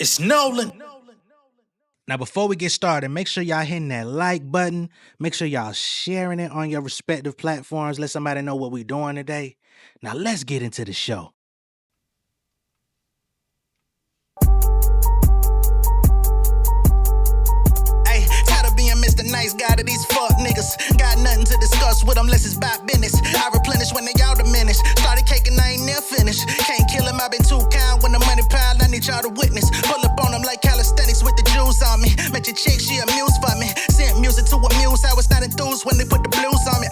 It's Nolan. Now, before we get started, make sure y'all hitting that like button. Make sure y'all sharing it on your respective platforms. Let somebody know what we're doing today. Now, let's get into the show. Hey, tired of being Mr. Nice Guy to these fuck niggas. Got nothing to discuss with them unless it's about business. I replenish when they all diminish. Started caking, I ain't never finished. Can't kill him, I been too kind. When the money pile, I need y'all to witness. Pull up on them like calisthenics with the jewels on me. Met your chick, she amused for me. Sent music to amuse. I was not enthused when they put the blues on me.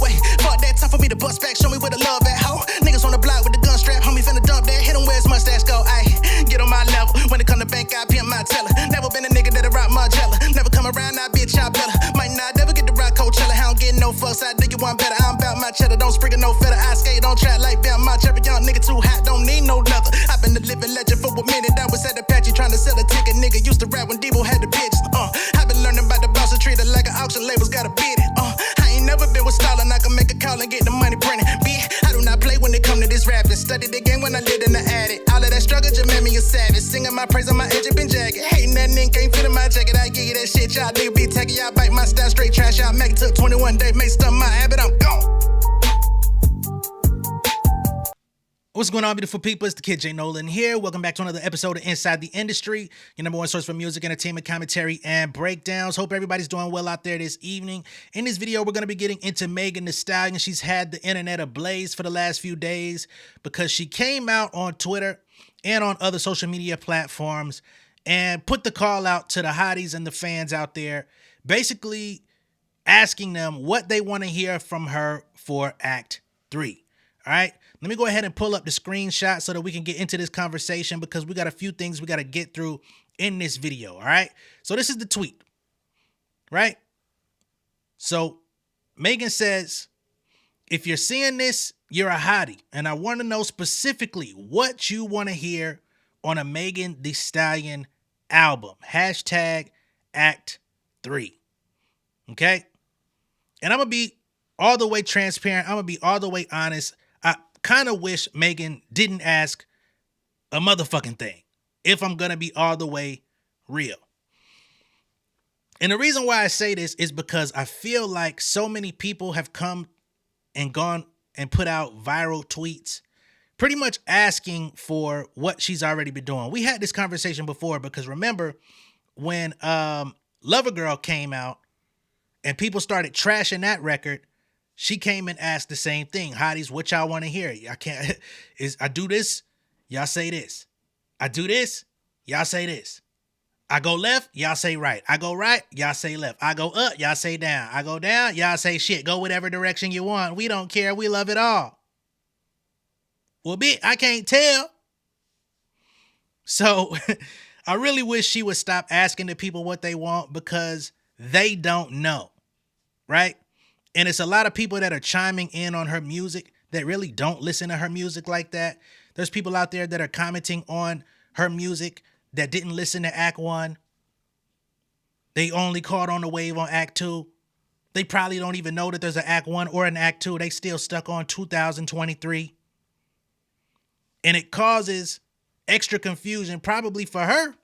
Wait, fuck that, time for me to bust back. Show me where the love at, ho. Niggas on the block with the gun strap. Homie finna dump that. Hit him where his mustache go. Ayy, get on my level. When it come to bank, I pimp my teller. Never been a nigga that'll rock Margiela. Never come around, I be a child better. Might not ever get to rock Coachella. I don't get no fucks, I dig you one better. I'm about my cheddar, don't sprinkle no feather. I skate on track like Bam March. Every young nigga too hot, don't need no leather. I've been a living legend for a minute. I was at Apache trying to sell a ticket. Nigga used to rap when Devo had the bitches. I've been learning about the boss and treat it like an auction. Labels gotta bid it. I ain't never been with Stallion. I can make a call and get the money printed. Bitch, I do not play when it come to this rapping. Studied the game when I lived in the attic. All of that struggle just made me a savage. Singing my praise on my edge, been jagged. Hating that nigga ain't fit in my jacket. I give you that shit, y'all nigga be tagging. Y'all bite my style straight trash. Y'all make it took 21 days, make stuff my habit. I'm gone. What's going on, beautiful people? It's the kid J Nolan here. Welcome back to another episode of Inside the Industry, your number one source for music, entertainment, commentary, and breakdowns. Hope everybody's doing well out there this evening. In this video, we're going to be getting into Megan Thee Stallion. She's had the internet ablaze for the last few days because she came out on Twitter and on other social media platforms and put the call out to the hotties and the fans out there, basically asking them what they want to hear from her for Act 3. All right, let me go ahead and pull up the screenshot so that we can get into this conversation because we got a few things we got to get through in this video. All right, so this is the tweet, right? So Megan says, if you're seeing this, you're a hottie, and I want to know specifically what you want to hear on a Megan Thee Stallion album. Hashtag Act 3. Okay, and I'm gonna be all the way transparent. I'm gonna be all the way honest. I kind of wish Megan didn't ask a motherfucking thing, if I'm going to be all the way real. And the reason why I say this is because I feel like so many people have come and gone and put out viral tweets pretty much asking for what she's already been doing. We had this conversation before because remember when Lover Girl came out and people started trashing that record, she came and asked the same thing. Hotties, what y'all want to hear? I do this, y'all say this. I do this, y'all say this. I go left, y'all say right. I go right, y'all say left. I go up, y'all say down. I go down, y'all say shit. Go whatever direction you want. We don't care. We love it all. Well, bitch, I can't tell. So I really wish she would stop asking the people what they want because they don't know, right? And it's a lot of people that are chiming in on her music that really don't listen to her music like that. There's people out there that are commenting on her music that didn't listen to Act 1. They only caught on the wave on Act 2. They probably don't even know that there's an Act 1 or an Act 2. They still stuck on 2023. And it causes extra confusion probably for her.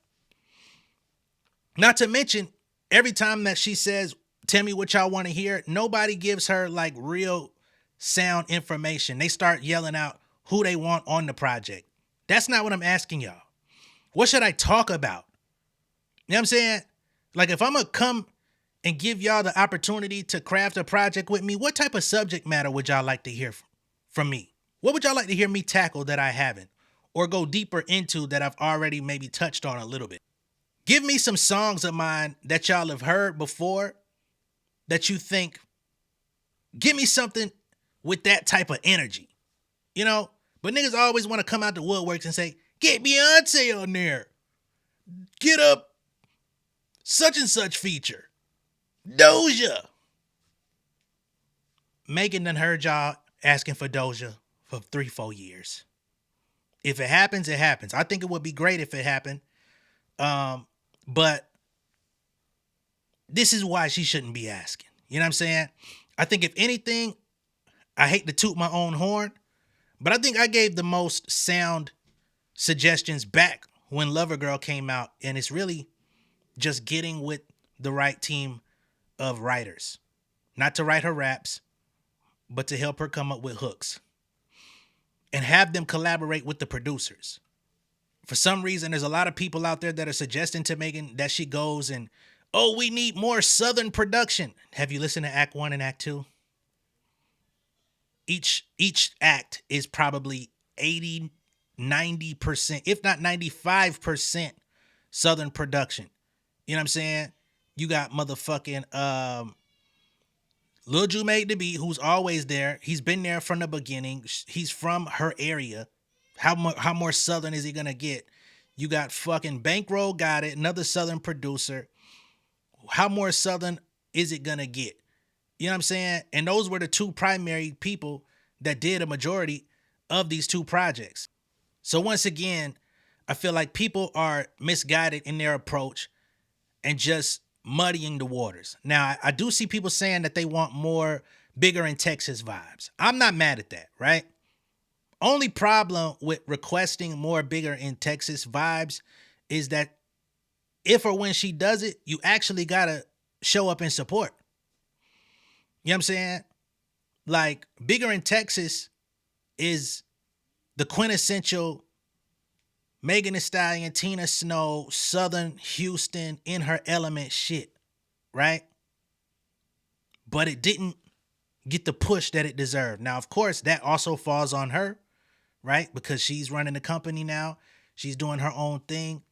Not to mention, every time that she says, tell me what y'all want to hear, nobody gives her like real sound information. They start yelling out who they want on the project. That's not what I'm asking y'all. What should I talk about? You know what I'm saying? Like if I'm going to come and give y'all the opportunity to craft a project with me, what type of subject matter would y'all like to hear from me? What would y'all like to hear me tackle that I haven't or go deeper into that I've already maybe touched on a little bit? Give me some songs of mine that y'all have heard before that you think, give me something with that type of energy, you know? But niggas always want to come out the woodworks and say, get Beyonce on there. Get up such and such feature. Doja. Megan done heard y'all asking for Doja for 3-4 years. If it happens, it happens. I think it would be great if it happened. But this is why she shouldn't be asking. You know what I'm saying? I think if anything, I hate to toot my own horn, but I think I gave the most sound suggestions back when Lover Girl came out, and it's really just getting with the right team of writers, not to write her raps, but to help her come up with hooks and have them collaborate with the producers. For some reason, there's a lot of people out there that are suggesting to Megan that she goes and, oh, we need more Southern production. Have you listened to Act 1 and Act 2? Each act is probably 80, 90%, if not 95% Southern production. You know what I'm saying? You got motherfucking Lil Ju made the beat, who's always there. He's been there from the beginning. He's from her area. How more Southern is he gonna get? You got fucking Bankroll got it, another Southern producer. How more Southern is it gonna get? You know what I'm saying? And those were the two primary people that did a majority of these two projects. So once again, I feel like people are misguided in their approach and just muddying the waters. Now, I do see people saying that they want more Bigger in Texas vibes. I'm not mad at that, right? Only problem with requesting more Bigger in Texas vibes is that if or when she does it, you actually gotta show up and support. You know what I'm saying? Like, Bigger in Texas is the quintessential Megan Thee Stallion, Tina Snow, Southern Houston, in her element shit, right? But it didn't get the push that it deserved. Now, of course, that also falls on her, right? Because she's running the company now. She's doing her own thing.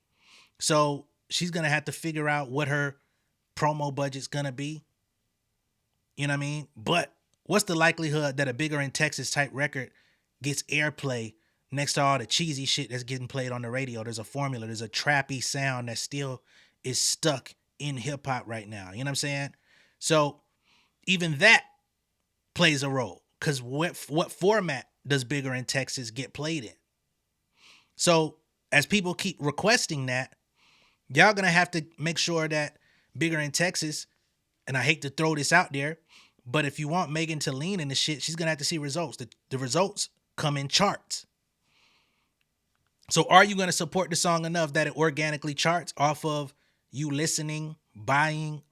So she's going to have to figure out what her promo budget's going to be. You know what I mean? But what's the likelihood that a Bigger in Texas type record gets airplay next to all the cheesy shit that's getting played on the radio? There's a formula. There's a trappy sound that still is stuck in hip hop right now. You know what I'm saying? So even that plays a role, because what format does Bigger in Texas get played in? So as people keep requesting that, y'all gonna have to make sure that Bigger in Texas, and I hate to throw this out there, but if you want Megan to lean in the shit, she's gonna have to see results. The results come in charts. So are you gonna support the song enough that it organically charts off of you listening, buying,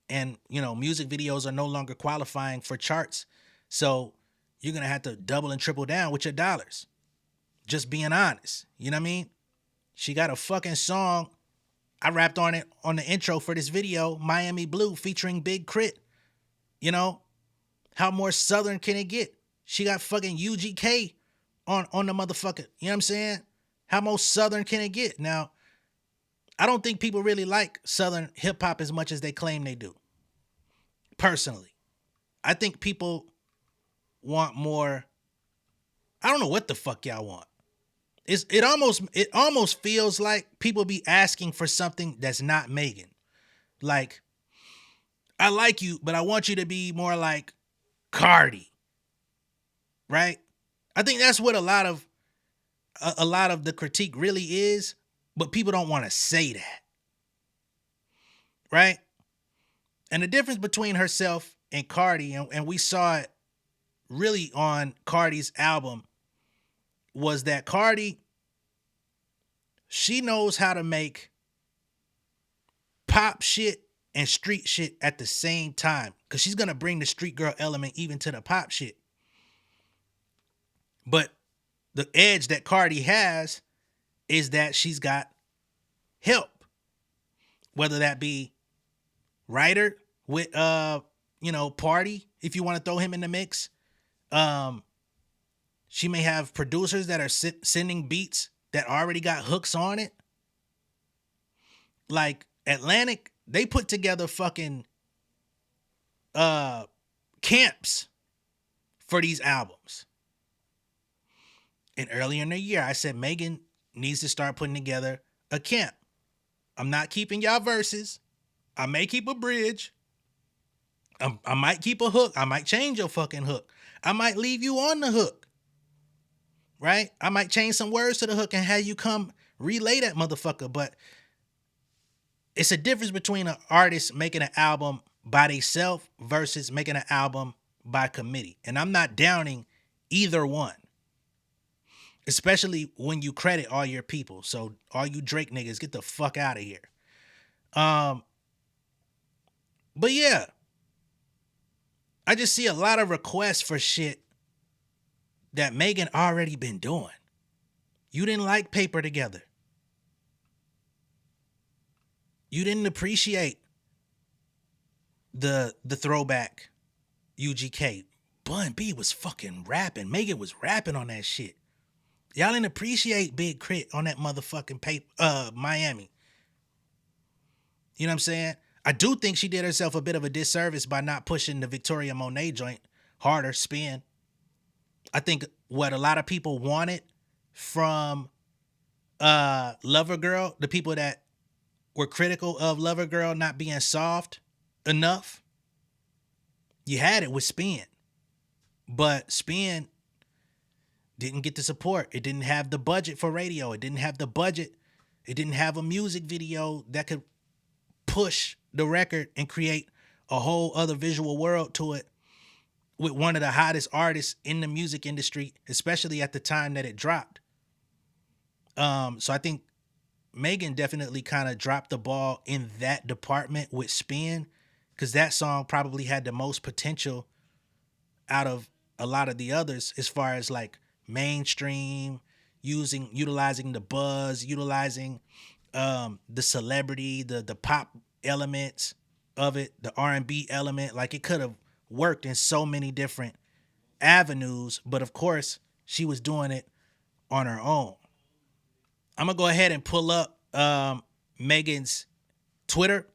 and music videos are no longer qualifying for charts? So you're gonna have to double and triple down with your dollars. Just being honest. You know what I mean? She got a fucking song. I rapped on it on the intro for this video, Miami Blue, featuring Big Crit. How more Southern can it get? She got fucking UGK on the motherfucker. You know what I'm saying? How more Southern can it get? Now, I don't think people really like Southern hip hop as much as they claim they do. Personally. I think people want more. I don't know what the fuck y'all want. It almost feels like people be asking for something that's not Megan. Like, I like you, but I want you to be more like Cardi. Right? I think that's what a lot of the critique really is, but people don't want to say that. Right? And the difference between herself and Cardi, and we saw it really on Cardi's album, was that Cardi, she knows how to make pop shit and street shit at the same time, because she's going to bring the street girl element even to the pop shit. But the edge that Cardi has is that she's got help, whether that be writer with Party, if you want to throw him in the mix. She may have producers that are sending beats that already got hooks on it. Like Atlantic, they put together fucking camps for these albums. And earlier in the year, I said Megan needs to start putting together a camp. I'm not keeping y'all verses. I may keep a bridge. I might keep a hook. I might change your fucking hook. I might leave you on the hook. Right? I might change some words to the hook and have you come relay that motherfucker. But it's a difference between an artist making an album by themselves versus making an album by committee. And I'm not downing either one. especially when you credit all your people. So all you Drake niggas, get the fuck out of here. Um, but yeah, I just see a lot of requests for shit that Megan already been doing. You didn't like Paper Together. You didn't appreciate the throwback UGK. Bun B was fucking rapping. Megan was rapping on that shit. Y'all didn't appreciate Big Crit on that motherfucking Miami. You know what I'm saying? I do think she did herself a bit of a disservice by not pushing the Victoria Monet joint harder, Spin. I think what a lot of people wanted from Lover Girl, the people that were critical of Lover Girl not being soft enough, you had it with Spin. But Spin didn't get the support. It didn't have the budget for radio. It didn't have the budget. It didn't have a music video that could push the record and create a whole other visual world to it with one of the hottest artists in the music industry, especially at the time that it dropped. So I think Megan definitely kind of dropped the ball in that department with Spin, because that song probably had the most potential out of a lot of the others as far as like mainstream, utilizing the buzz, utilizing the celebrity, the pop elements of it, the R&B element. Like, it could have worked in so many different avenues, but of course she was doing it on her own. I'm gonna go ahead and pull up Megan's Twitter,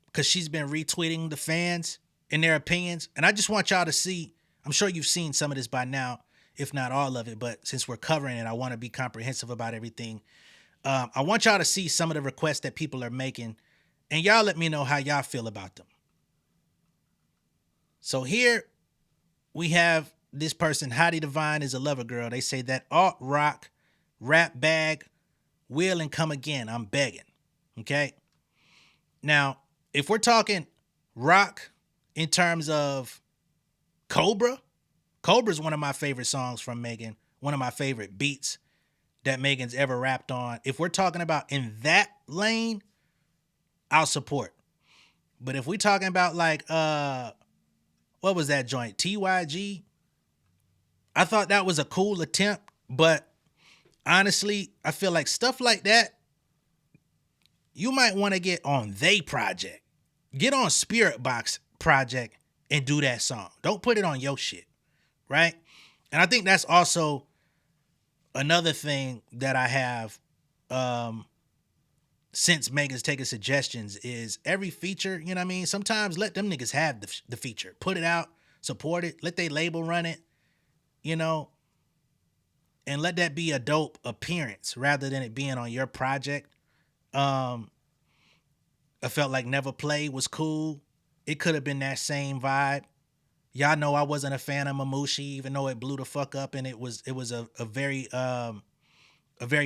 because she's been retweeting the fans and their opinions, and I just want y'all to see. I'm sure you've seen some of this by now, if not all of it, but since we're covering it, I want to be comprehensive about everything. I want y'all to see some of the requests that people are making, and y'all let me know how y'all feel about them. So here we have this person, Hottie Divine is a Lover Girl. They say that alt rock rap bag will and come again. I'm begging. Okay. Now, if we're talking rock in terms of Cobra, Cobra's one of my favorite songs from Megan, one of my favorite beats that Megan's ever rapped on. If we're talking about in that lane, I'll support. But if we're talking about like what was that joint? TYG? I thought that was a cool attempt, but honestly, I feel like stuff like that, you might want to get on they project. Get on Spirit Box project and do that song. Don't put it on your shit, right? And I think that's also another thing that I have since Megan's taking suggestions is every feature, you know what I mean? Sometimes let them niggas have the feature. Put it out, support it, let they label run it, you know, and let that be a dope appearance rather than it being on your project. I felt like Never Play was cool. It could have been that same vibe. Y'all know I wasn't a fan of Mamushi, even though it blew the fuck up, and it was a very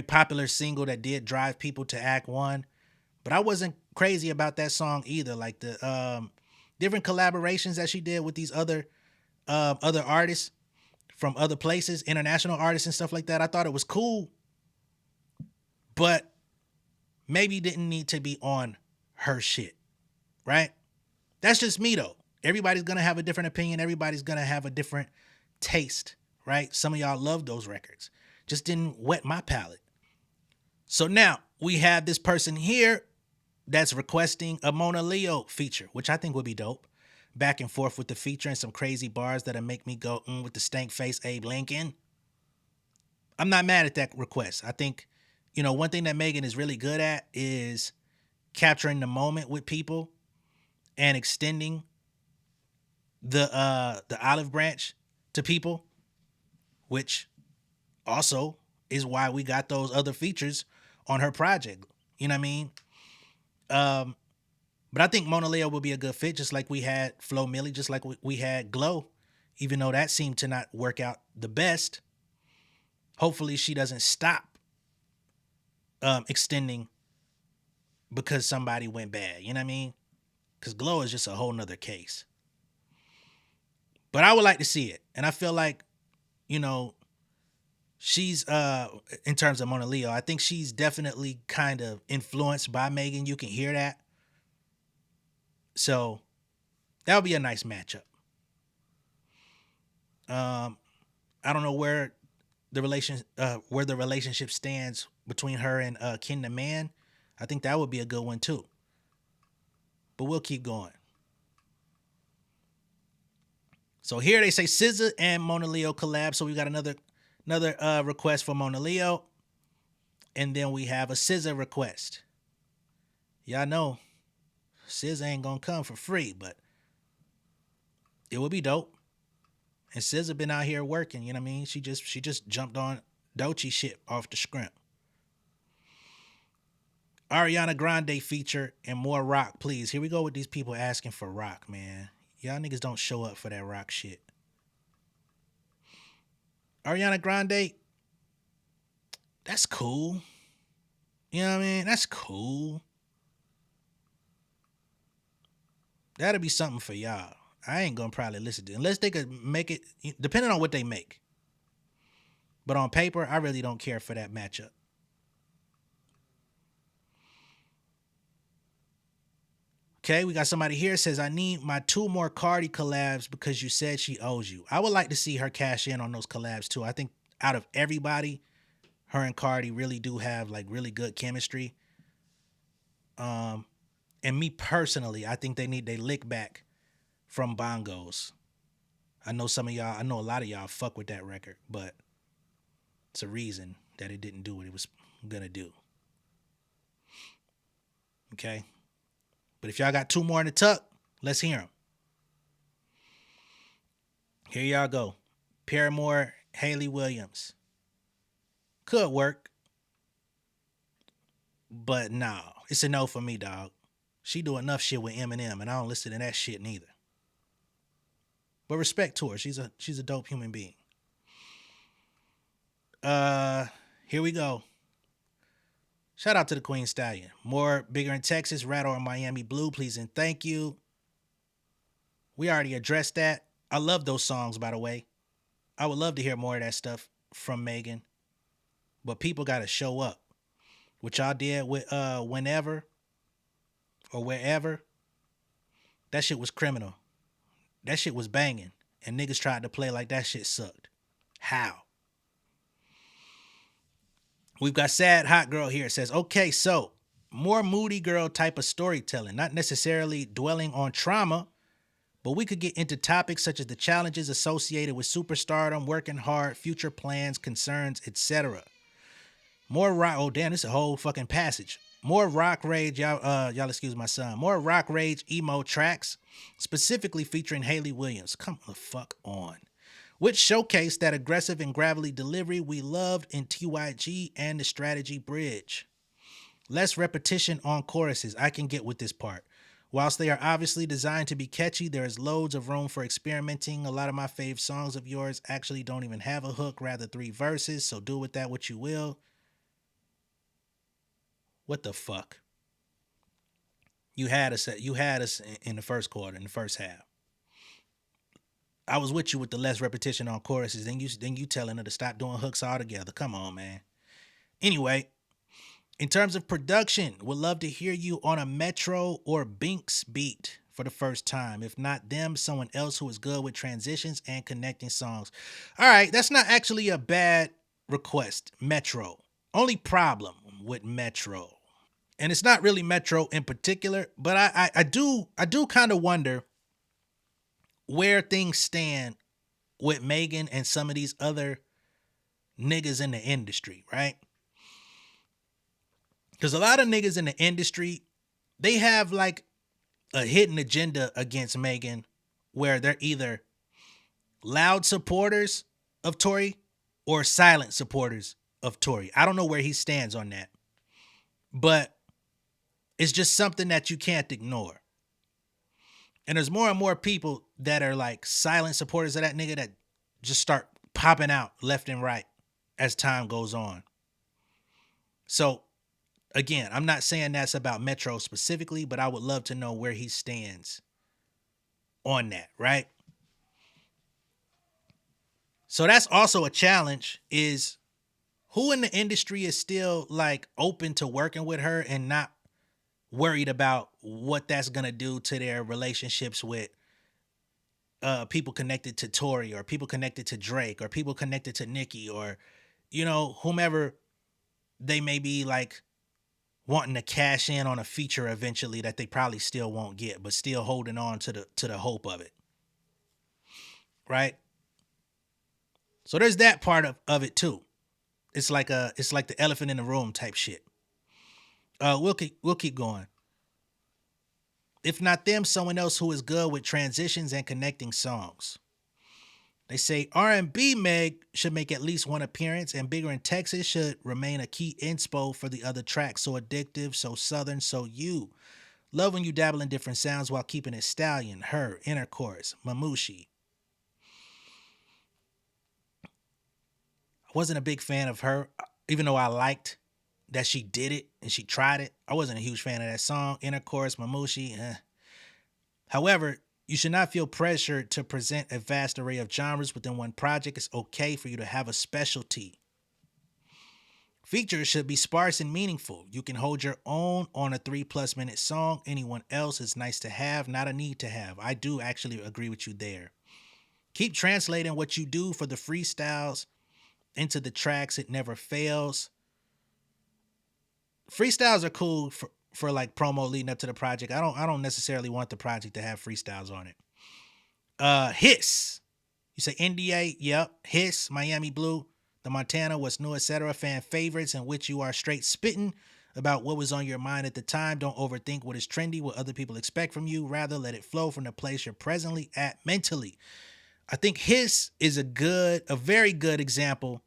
popular single that did drive people to Act One. But I wasn't crazy about that song either. Like the different collaborations that she did with these other artists from other places, international artists and stuff like that. I thought it was cool, but maybe didn't need to be on her shit, right? That's just me though. Everybody's gonna have a different opinion. Everybody's gonna have a different taste, right? Some of y'all love those records. Just didn't wet my palate. So now we have this person here that's requesting a Mona Leo feature, which I think would be dope. Back and forth with the feature and some crazy bars that'll make me go with the stank face Abe Lincoln. I'm not mad at that request. I think, you know, one thing that Megan is really good at is capturing the moment with people and extending the olive branch to people, which also is why we got those other features on her project. You know what I mean? But I think Mona Leo will be a good fit, just like we had Flo Milli, just like we had Glow, even though that seemed to not work out the best. Hopefully she doesn't stop extending because somebody went bad. You know what I mean? Because Glow is just a whole nother case. But I would like to see it. And I feel like, you know, She's in terms of Mona Leo, I think she's definitely kind of influenced by Megan. You can hear that. So that would be a nice matchup. Um, I don't know where the relationship stands between her and Ken the Man. I think that would be a good one too. But we'll keep going. So here they say SZA and Mona Leo collab. So we got another request for Mona Leo, and then we have a SZA request. Y'all know SZA ain't gonna come for free, but it would be dope. And SZA been out here working. You know what I mean? She just jumped on Doechii shit off the scrimp. Ariana Grande feature and more rock, please. Here we go with these people asking for rock, man. Y'all niggas don't show up for that rock shit. Ariana Grande, that's cool. You know what I mean? That's cool. That'll be something for y'all. I ain't gonna probably listen to it unless they could make it, depending on what they make. But on paper, I really don't care for that matchup. Okay, we got somebody here says, I need my 2 more Cardi collabs because you said she owes you. I would like to see her cash in on those collabs too. I think out of everybody, her and Cardi really do have like really good chemistry. And me personally, I think they need their lick back from Bongos. I know I know a lot of y'all fuck with that record, but it's a reason that it didn't do what it was gonna do. Okay? But if y'all got 2 more in the tuck, let's hear them. Here y'all go. Paramore, Haley Williams. Could work. But no, it's a no for me, dog. She do enough shit with Eminem, and I don't listen to that shit neither. But respect to her. She's a dope human being. Here we go. Shout out to the Queen Stallion. More Bigger in Texas, Rattle in Miami Blue, please and thank you. We already addressed that. I love those songs, by the way. I would love to hear more of that stuff from Megan. But people got to show up. What y'all did with Whenever or Wherever, that shit was criminal. That shit was banging. And niggas tried to play like that shit sucked. How? We've got Sad Hot Girl here. It says, okay, so more moody girl type of storytelling, not necessarily dwelling on trauma, but we could get into topics such as the challenges associated with superstardom, working hard, future plans, concerns, etc. More rock. Oh damn, this is a whole fucking passage. More rock rage, y'all excuse my son. More rock rage emo tracks, specifically featuring Haley Williams. Come the fuck on. Which showcased that aggressive and gravelly delivery we loved in TYG and the strategy bridge. Less repetition on choruses. I can get with this part. Whilst they are obviously designed to be catchy, there is loads of room for experimenting. A lot of my fave songs of yours actually don't even have a hook, rather 3 verses, so do with that what you will. What the fuck? You had us in the first quarter, in the first half. I was with you with the less repetition on choruses. Then you telling her to stop doing hooks altogether. Come on, man. Anyway, in terms of production, would love to hear you on a Metro or Binks beat for the first time. If not them, someone else who is good with transitions and connecting songs. All right, that's not actually a bad request. Metro. Only problem with Metro, and it's not really Metro in particular, but I do kind of wonder where things stand with Megan and some of these other niggas in the industry, right? Because a lot of niggas in the industry, they have like a hidden agenda against Megan where they're either loud supporters of Tory or silent supporters of Tory. I don't know where he stands on that, but it's just something that you can't ignore. And there's more and more people that are like silent supporters of that nigga that just start popping out left and right as time goes on. So, again, I'm not saying that's about Metro specifically, but I would love to know where he stands on that, right? So that's also a challenge, is Who in the industry is still like open to working with her and not worried about what that's gonna do to their relationships with people connected to Tory or people connected to Drake or people connected to Nicki or whomever they may be like wanting to cash in on a feature eventually that they probably still won't get, but still holding on to the hope of it. Right? So there's that part of it too. It's like the elephant in the room type shit. We'll keep going. If not them, someone else who is good with transitions and connecting songs. They say R&B Meg should make at least one appearance, and Bigger in Texas should remain a key inspo for the other tracks. So addictive, so southern, so you. Love when you dabble in different sounds while keeping it Stallion, Her, Intercourse, Mamushi. I wasn't a big fan of her, even though I liked that she did it and she tried it. I wasn't a huge fan of that song, Intercourse, Mamushi. However, you should not feel pressured to present a vast array of genres within one project. It's okay for you to have a specialty. Features should be sparse and meaningful. You can hold your own on a 3+ minute song. Anyone else is nice to have, not a need to have. I do actually agree with you there. Keep translating what you do for the freestyles into the tracks. It never fails. Freestyles are cool for like promo leading up to the project. I don't necessarily want the project to have freestyles on it. Hiss. You say NDA, yep. Hiss, Miami Blue, The Montana, What's New, etc. Fan favorites in which you are straight spitting about what was on your mind at the time. Don't overthink what is trendy, what other people expect from you. Rather, let it flow from the place you're presently at mentally. I think Hiss is a very good example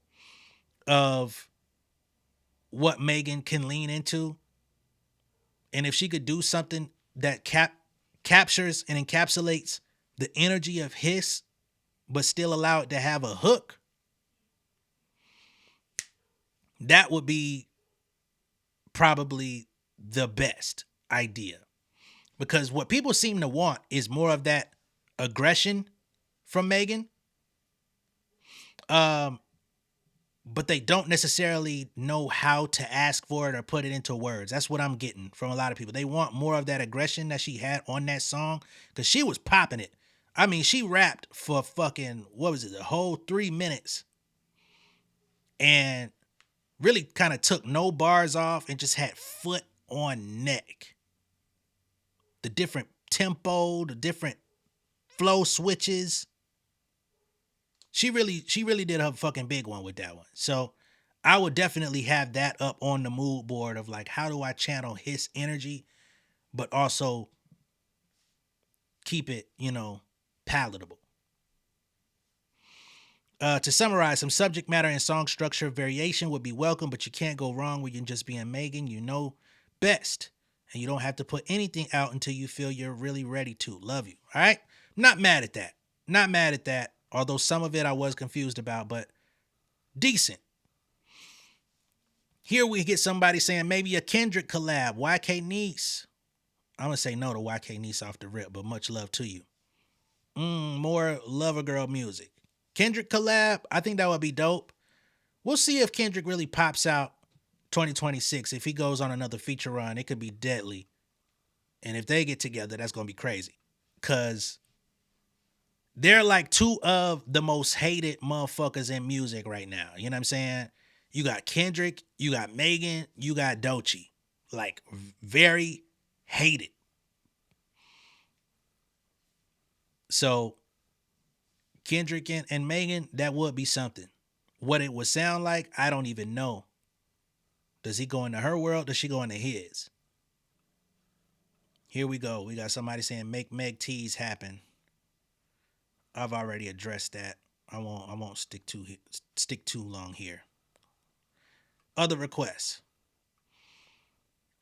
of what Megan can lean into. And if she could do something that captures and encapsulates the energy of Hiss, but still allow it to have a hook, that would be probably the best idea. Because what people seem to want is more of that aggression from Megan. But they don't necessarily know how to ask for it or put it into words. That's what I'm getting from a lot of people. They want more of that aggression that she had on that song because she was popping it. I mean, she rapped for fucking, what was it, the whole 3 minutes and really kind of took no bars off and just had foot on neck. The different tempo, the different flow switches. She really did her fucking big one with that one. So I would definitely have that up on the mood board of like, how do I channel his energy, but also keep it, palatable. To summarize, some subject matter and song structure variation would be welcome, but you can't go wrong with you just being Megan. You know best. And you don't have to put anything out until you feel you're really ready to. Love you. All right? Not mad at that. Not mad at that. Although some of it I was confused about, but decent. Here we get somebody saying maybe a Kendrick collab. YK Niece. I'm going to say no to YK Niece off the rip, but much love to you. More Lover Girl music. Kendrick collab, I think that would be dope. We'll see if Kendrick really pops out 2026. If he goes on another feature run, it could be deadly. And if they get together, that's going to be crazy. Because they're like two of the most hated motherfuckers in music right now. You know what I'm saying? You got Kendrick, you got Megan, you got Doechii. Like, very hated. So, Kendrick and Megan, that would be something. What it would sound like, I don't even know. Does he go into her world? Does she go into his? Here we go. We got somebody saying make Meg tease happen. I've already addressed that. I won't stick too long here. Other requests.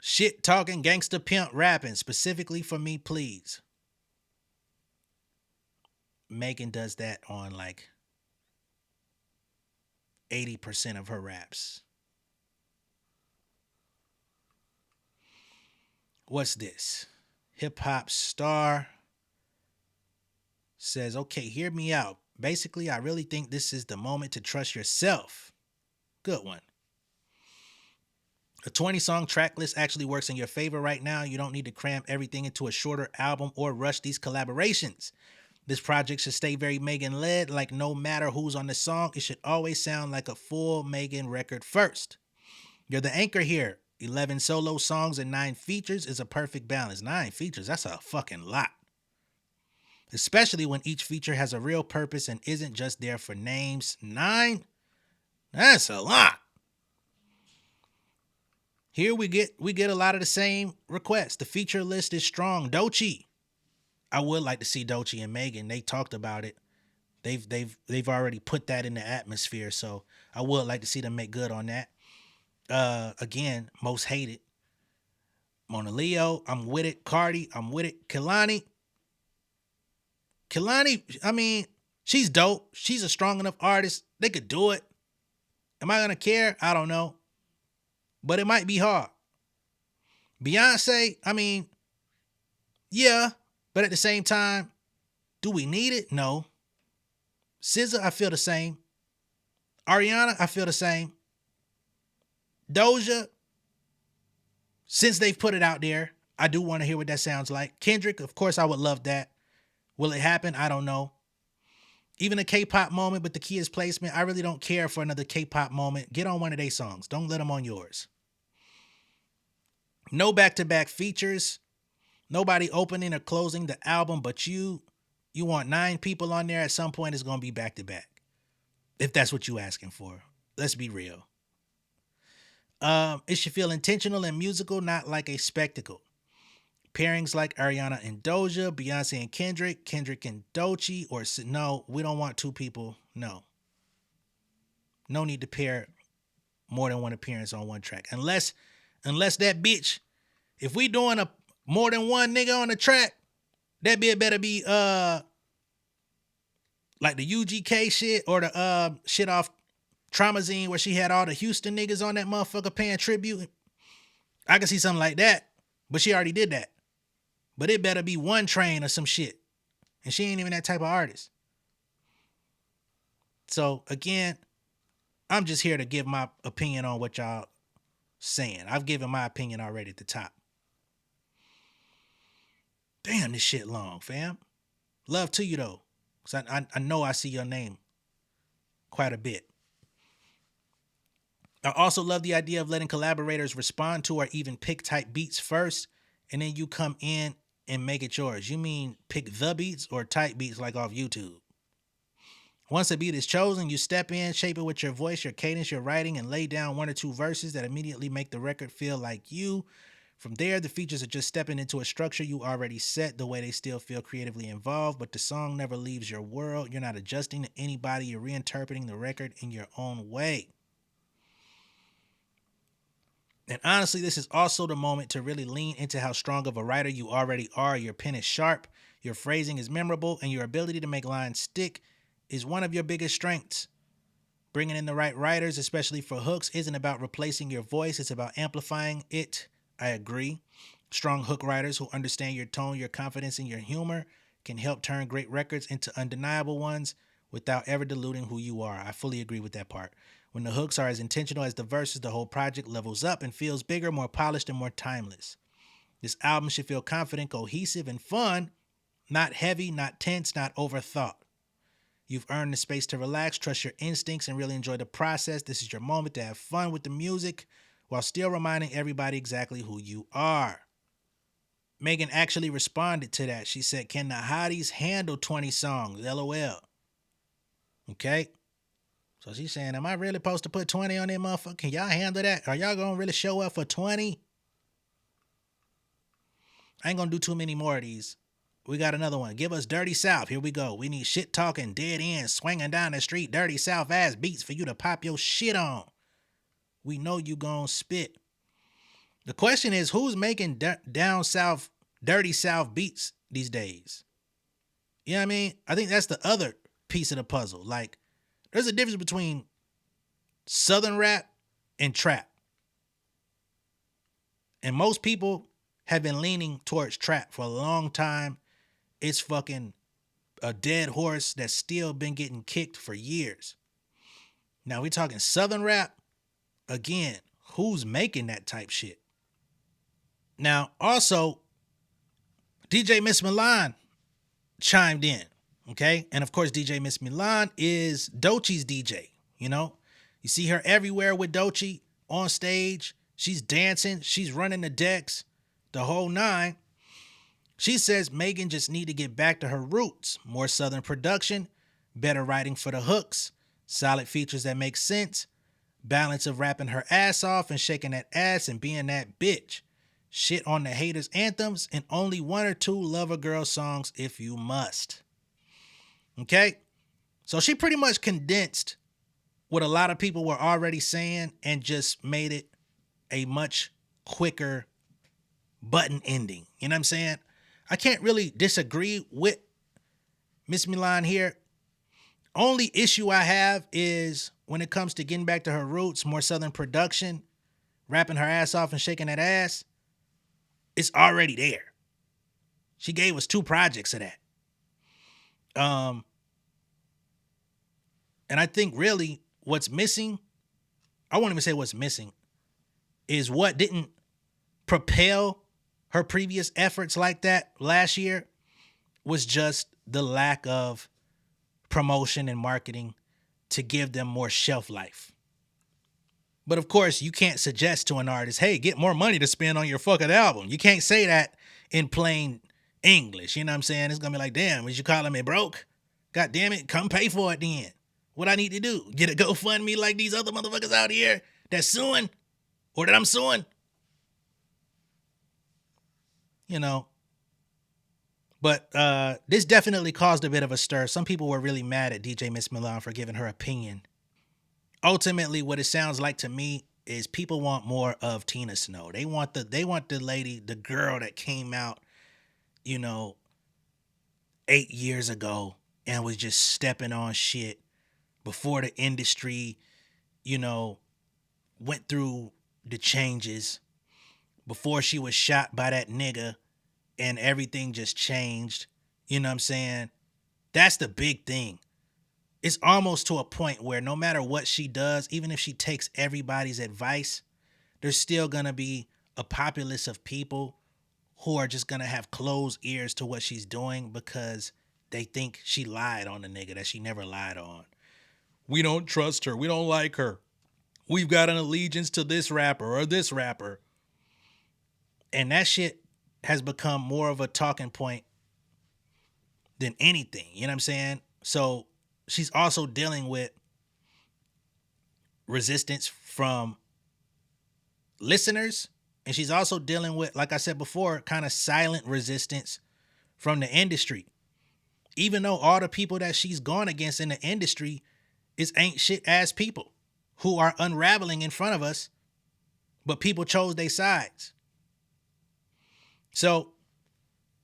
Shit talking gangster pimp rapping specifically for me, please. Megan does that on like 80% of her raps. What's this? Hip hop star says, okay, hear me out. Basically, I really think this is the moment to trust yourself. Good one. A 20-song track list actually works in your favor right now. You don't need to cram everything into a shorter album or rush these collaborations. This project should stay very Megan led, like no matter who's on the song, it should always sound like a full Megan record first. You're the anchor here. 11 solo songs and 9 features is a perfect balance. 9 features, that's a fucking lot. Especially when each feature has a real purpose and isn't just there for names. 9? That's a lot. Here we get a lot of the same requests. The feature list is strong. Doechii. I would like to see Doechii and Megan. They talked about it. They've already put that in the atmosphere, so I would like to see them make good on that. Again, most hated. Mona Leo, I'm with it. Cardi, I'm with it. Kehlani, I mean, she's dope. She's a strong enough artist. They could do it. Am I gonna care? I don't know. But it might be hard. Beyonce, I mean, yeah, but at the same time, do we need it? No. SZA, I feel the same. Ariana, I feel the same. Doja, since they've put it out there, I do want to hear what that sounds like. Kendrick, of course, I would love that. Will it happen? I don't know. Even a K-pop moment, but the key is placement. I really don't care for another K-pop moment. Get on one of their songs. Don't let them on yours. No back-to-back features. Nobody opening or closing the album, but you want 9 people on there. At some point, it's going to be back-to-back. If that's what you're asking for. Let's be real. It should feel intentional and musical, not like a spectacle. Pairings like Ariana and Doja, Beyonce and Kendrick and Doechii, or no, we don't want 2 people. No. No need to pair more than one appearance on one track. Unless that bitch, if we doing a more than one nigga on the track, that bitch better be like the UGK shit or the shit off Traumazine where she had all the Houston niggas on that motherfucker paying tribute. I can see something like that, but she already did that. But it better be One Train or some shit. And she ain't even that type of artist. So again, I'm just here to give my opinion on what y'all saying. I've given my opinion already at the top. Damn, this shit long, fam. Love to you though. Cause I know I see your name quite a bit. I also love the idea of letting collaborators respond to or even pick type beats first, and then you come in and make it yours. You mean pick the beats or type beats like off YouTube? Once a beat is chosen, you step in, shape it with your voice, your cadence, your writing, and lay down 1 or 2 verses that immediately make the record feel like you. From there, the features are just stepping into a structure you already set, the way they still feel creatively involved, but the song never leaves your world. You're not adjusting to anybody. You're reinterpreting the record in your own way. And honestly, this is also the moment to really lean into how strong of a writer you already are. Your pen is sharp, your phrasing is memorable, and your ability to make lines stick is one of your biggest strengths. Bringing in the right writers, especially for hooks, isn't about replacing your voice. It's about amplifying it. I agree. Strong hook writers who understand your tone, your confidence, and your humor can help turn great records into undeniable ones without ever diluting who you are. I fully agree with that part. When the hooks are as intentional as the verses, the whole project levels up and feels bigger, more polished, and more timeless. This album should feel confident, cohesive, and fun, not heavy, not tense, not overthought. You've earned the space to relax, trust your instincts, and really enjoy the process. This is your moment to have fun with the music while still reminding everybody exactly who you are. Megan actually responded to that. She said, "Can the hotties handle 20 songs? LOL." Okay? So she's saying, am I really supposed to put 20 on that motherfucker? Can y'all handle that? Are y'all going to really show up for 20? I ain't going to do too many more of these. We got another one. Give us Dirty South. Here we go. We need shit talking, dead ends, swinging down the street, Dirty South ass beats for you to pop your shit on. We know you gon' spit. The question is, who's making down south, Dirty South beats these days? You know what I mean? I think that's the other piece of the puzzle. Like, there's a difference between Southern rap and trap. And most people have been leaning towards trap for a long time. It's fucking a dead horse that's still been getting kicked for years. Now we're talking Southern rap. Again, who's making that type shit. Now, also, DJ Miss Milan chimed in, okay? And of course, DJ Miss Milan is Doechie's DJ, you know? You see her everywhere with Doechie on stage. She's dancing. She's running the decks, the whole nine. She says Megan just need to get back to her roots. More Southern production, better writing for the hooks, solid features that make sense, balance of rapping her ass off and shaking that ass and being that bitch. Shit on the haters' anthems and only 1 or 2 lover girl songs if you must. Okay? So she pretty much condensed what a lot of people were already saying and just made it a much quicker button ending. You know what I'm saying? I can't really disagree with Miss Milan here. Only issue I have is when it comes to getting back to her roots, more Southern production, rapping her ass off and shaking that ass. It's already there. She gave us 2 projects of that. And I think really what's missing, I won't even say what's missing, is what didn't propel her previous efforts like that last year was just the lack of promotion and marketing to give them more shelf life. But of course, you can't suggest to an artist, hey, get more money to spend on your fucking album. You can't say that in plain English. You know what I'm saying? It's going to be like, damn, was you calling me broke? God damn it, come pay for it then. What I need to do? Get a GoFundMe like these other motherfuckers out here that's suing or that I'm suing? You know. But this definitely caused a bit of a stir. Some people were really mad at DJ Miss Milan for giving her opinion. Ultimately, what it sounds like to me is people want more of Tina Snow. They want the lady, the girl that came out, 8 years ago and was just stepping on shit before the industry, went through the changes, before she was shot by that nigga and everything just changed. You know what I'm saying? That's the big thing. It's almost to a point where no matter what she does, even if she takes everybody's advice, there's still going to be a populace of people who are just going to have closed ears to what she's doing because they think she lied on the nigga that she never lied on. We don't trust her. We don't like her. We've got an allegiance to this rapper or this rapper. And that shit has become more of a talking point than anything. You know what I'm saying? So she's also dealing with resistance from listeners. And she's also dealing with, like I said before, kind of silent resistance from the industry. Even though all the people that she's gone against in the industry is ain't shit ass people who are unraveling in front of us, but people chose their sides. So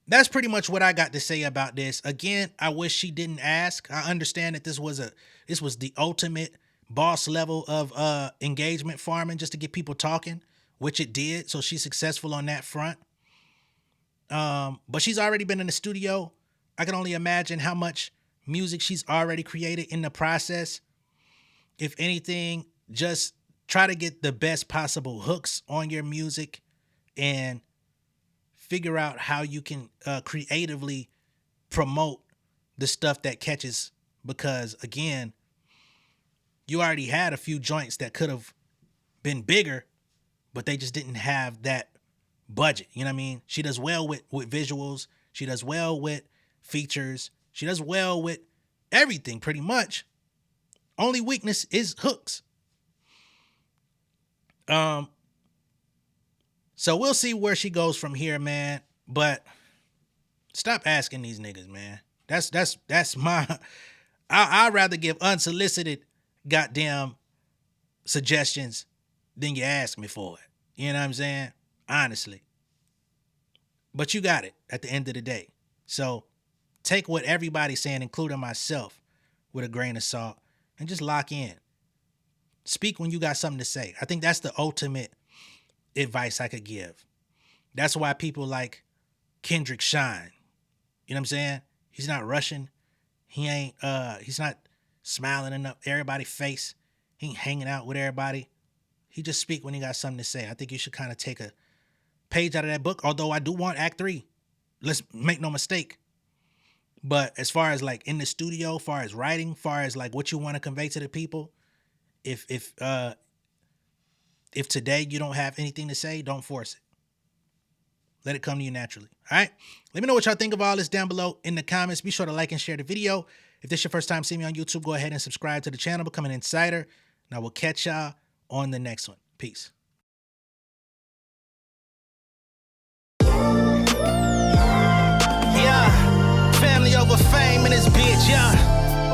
that's pretty much what I got to say about this. Again, I wish she didn't ask. I understand that this was the ultimate boss level of engagement farming just to get people talking, which it did. So she's successful on that front. But she's already been in the studio. I can only imagine how much music she's already created in the process. If anything, just try to get the best possible hooks on your music and figure out how you can creatively promote the stuff that catches, because again, you already had a few joints that could have been bigger, but they just didn't have that budget. You know what I mean? She does well with visuals. She does well with features. She does well with everything pretty much. Only weakness is hooks. So we'll see where she goes from here, man. But stop asking these niggas, man. That's my. I'd rather give unsolicited goddamn suggestions than you ask me for it. You know what I'm saying? Honestly. But you got it at the end of the day. So take what everybody's saying, including myself, with a grain of salt and just lock in. Speak when you got something to say. I think that's the ultimate advice I could give. That's why people like Kendrick shine. You know what I'm saying? He's not rushing. He's not smiling in everybody's face. He ain't hanging out with everybody. He just speak when he got something to say. I think you should kind of take a page out of that book, although I do want Act 3. Let's make no mistake. But as far as like in the studio, far as writing, far as like what you want to convey to the people, if today you don't have anything to say, don't force it. Let it come to you naturally. All right? Let me know what y'all think of all this down below in the comments. Be sure to like and share the video. If this is your first time seeing me on YouTube, go ahead and subscribe to the channel, become an insider. And I will catch y'all on the next one. Peace. Yeah, family over fame in this bitch, yeah.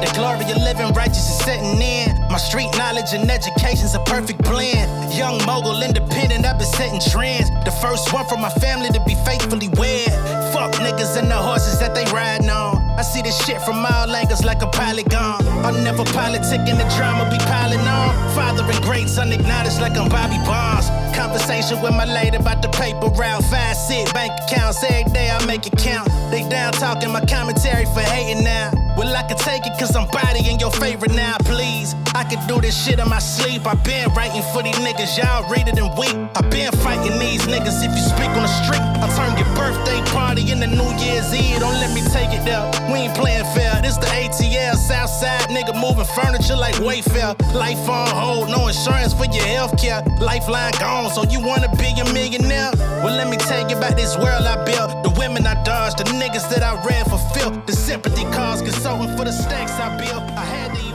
The glory of living righteous is setting in. My street knowledge and education's a perfect blend. Young mogul, independent, I've been setting trends. The first one from my family to be faithfully wed. Fuck niggas and the horses that they riding on. I see this shit from all angles like a polygon. I'm never politicking, the drama be piling on. Father and greats unacknowledged like I'm Bobby Bonds. Conversation with my lady about the paper route. 5 sit bank accounts, every day I make it count. They down talking my commentary for hating now. Well, I can take it cause I'm bodying your favorite now, please. I could do this shit in my sleep. I been writing for these niggas, y'all read it and weep. I been fighting these niggas if you speak on the street. I turn your birthday party into New Year's Eve. Don't let me take it there. We ain't playing fair. This the ATL, Southside nigga moving furniture like Wayfair. Life on hold, no insurance for your healthcare. Lifeline gone, so you wanna be a millionaire? Well, let me tell you about this world I built. The women I dodged, the niggas that I ran for filth. The sympathy cause consulting for the stacks I built. I had to